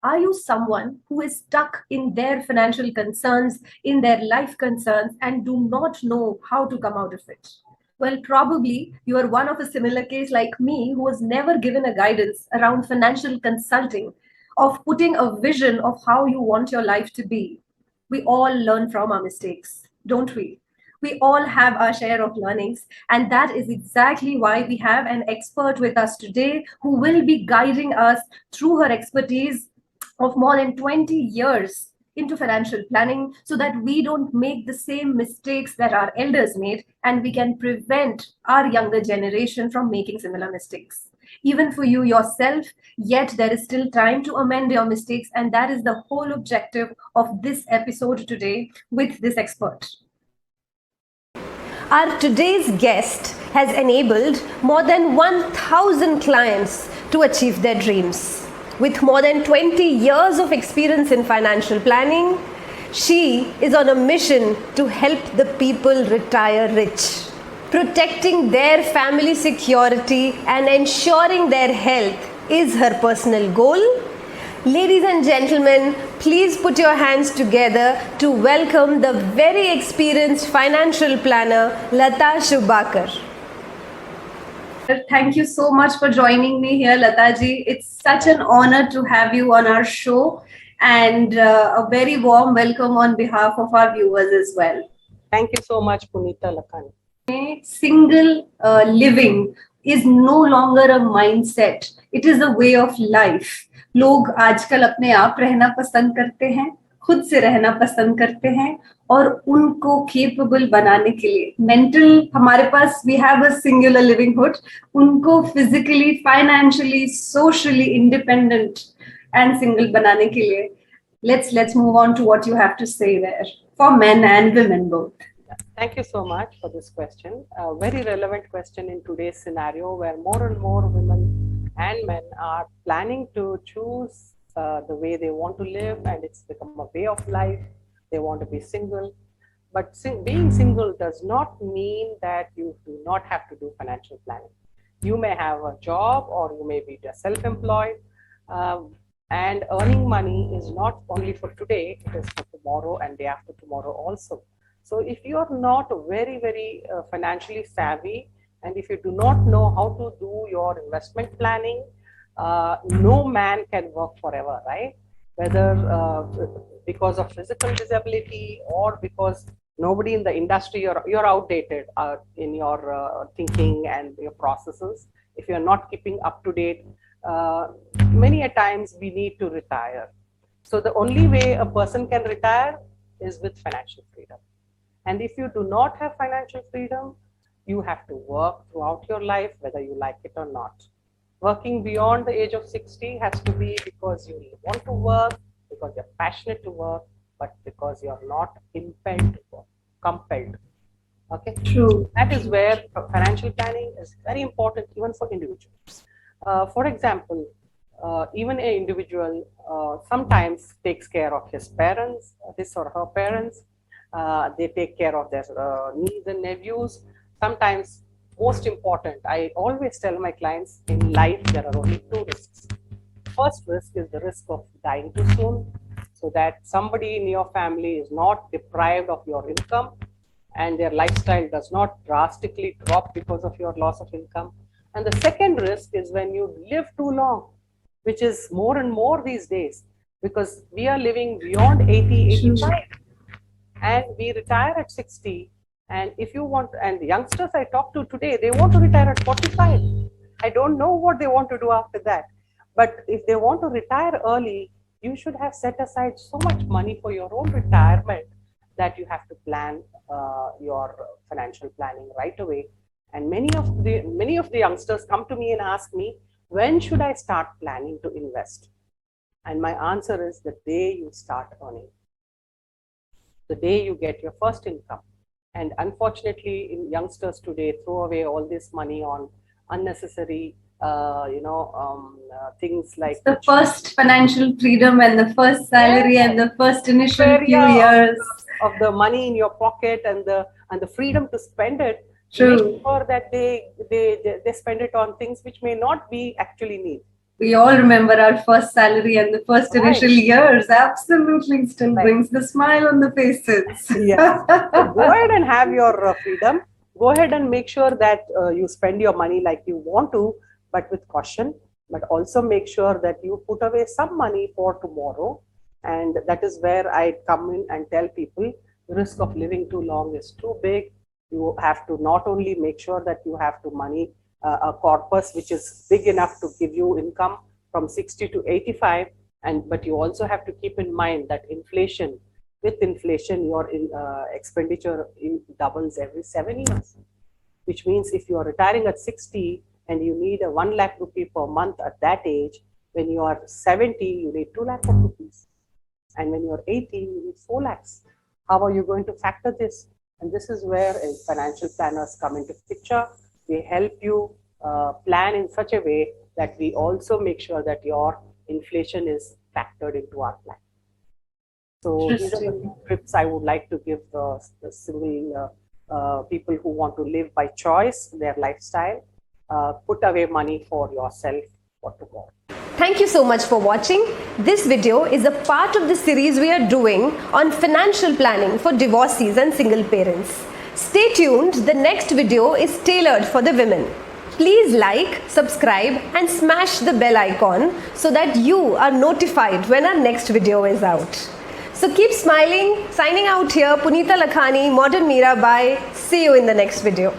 Are you someone who is stuck in their financial concerns, in their life concerns, and do not know how to come out of it? Well, probably you are one of a similar case like me who was never given a guidance around financial consulting, of putting a vision of how you want your life to be. We all learn from our mistakes, don't we? We all have our share of learnings, and that is exactly why we have an expert with us today who will be guiding us through her expertise of more than 20 years into financial planning so that we don't make the same mistakes that our elders made and we can prevent our younger generation from making similar mistakes. Even for you yourself, yet there is still time to amend your mistakes, and that is the whole objective of this episode today with this expert. Our today's guest has enabled more than 1,000 clients to achieve their dreams. With more than 20 years of experience in financial planning, she is on a mission to help the people retire rich. Protecting their family security and ensuring their health is her personal goal. Ladies and gentlemen, please put your hands together to welcome the very experienced financial planner, Lata Shubhakar. Thank you so much for joining me here, Lataji. It's such an honor to have you on our show, and a very warm welcome on behalf of our viewers as well. Thank you so much, Punita Lakhani. Single living is no longer a mindset. It is a way of life. लोग आजकल अपने आप रहना पसंद करते हैं, खुद से रहना पसंद करते हैं, और उनको केपेबल बनाने के लिए मेंटल हमारे पास वी हैव अ सिंगुलर लिविंगहुड, उनको physically, financially, socially independent and single बनाने के लिए let's move on to what you have to say there for men and women both. Thank you so much for this question. A very relevant question in today's scenario where more and more women and men are planning to choose the way they want to live, and it's become a way of life. They want to be single. But being single does not mean that you do not have to do financial planning. You may have a job or you may be self-employed, and earning money is not only for today, it is for tomorrow and day after tomorrow also. So if you are not very financially savvy, and if you do not know how to do your investment planning, no man can work forever, right? Whether because of physical disability or because nobody in the industry, you're outdated in your thinking and your processes. If you're not keeping up to date, many a times we need to retire. So the only way a person can retire is with financial freedom. And if you do not have financial freedom, you have to work throughout your life, whether you like it or not. Working beyond the age of 60 has to be because you want to work, because you're passionate to work, but because you're not impelled to work, compelled. Okay? True. So that is where financial planning is very important even for individuals. For example, even an individual sometimes takes care of his parents, his or her parents. They take care of their nieces and nephews. Sometimes, most important, I always tell my clients, in life there are only two risks. First risk is the risk of dying too soon, so that somebody in your family is not deprived of your income and their lifestyle does not drastically drop because of your loss of income. And the second risk is when you live too long, which is more and more these days, because we are living beyond 80, 85, and we retire at 60. And if you want, and the youngsters I talk to today, they want to retire at 45. I don't know what they want to do after that. But if they want to retire early, you should have set aside so much money for your own retirement that you have to plan your financial planning right away. And many of the youngsters come to me and ask me, when should I start planning to invest? And my answer is the day you start earning, the day you get your first income. And unfortunately, youngsters today throw away all this money on unnecessary, things like the first financial freedom and the first salary and the first initial few years of the money in your pocket and the freedom to spend it. True. Make sure that they spend it on things which may not be actually need. We all remember our first salary and the first Right. initial years. Absolutely, still Right. brings the smile on the faces. Yes. So go ahead and have your freedom. Go ahead and make sure that you spend your money like you want to, but with caution. But also make sure that you put away some money for tomorrow. And that is where I come in and tell people the risk of living too long is too big. You have to not only make sure that you have to money a corpus which is big enough to give you income from 60 to 85, and but you also have to keep in mind that inflation, with inflation, your expenditure doubles every 7 years, which means if you are retiring at 60 and you need a 1 lakh rupee per month at that age, when you are 70, you need 2 lakh of rupees. And when you're 80, you need 4 lakhs. How are you going to factor this? And this is where financial planners come into picture. We help you plan in such a way that we also make sure that your inflation is factored into our plan. So these are the tips I would like to give the single people who want to live by choice, their lifestyle. Put away money for yourself for tomorrow. Thank you so much for watching. This video is a part of the series we are doing on financial planning for divorcees and single parents. Stay tuned, the next video is tailored for the women. Please like, subscribe and smash the bell icon so that you are notified when our next video is out. So keep smiling. Signing out here, Punita Lakhani, Modern Mirabai. See you in the next video.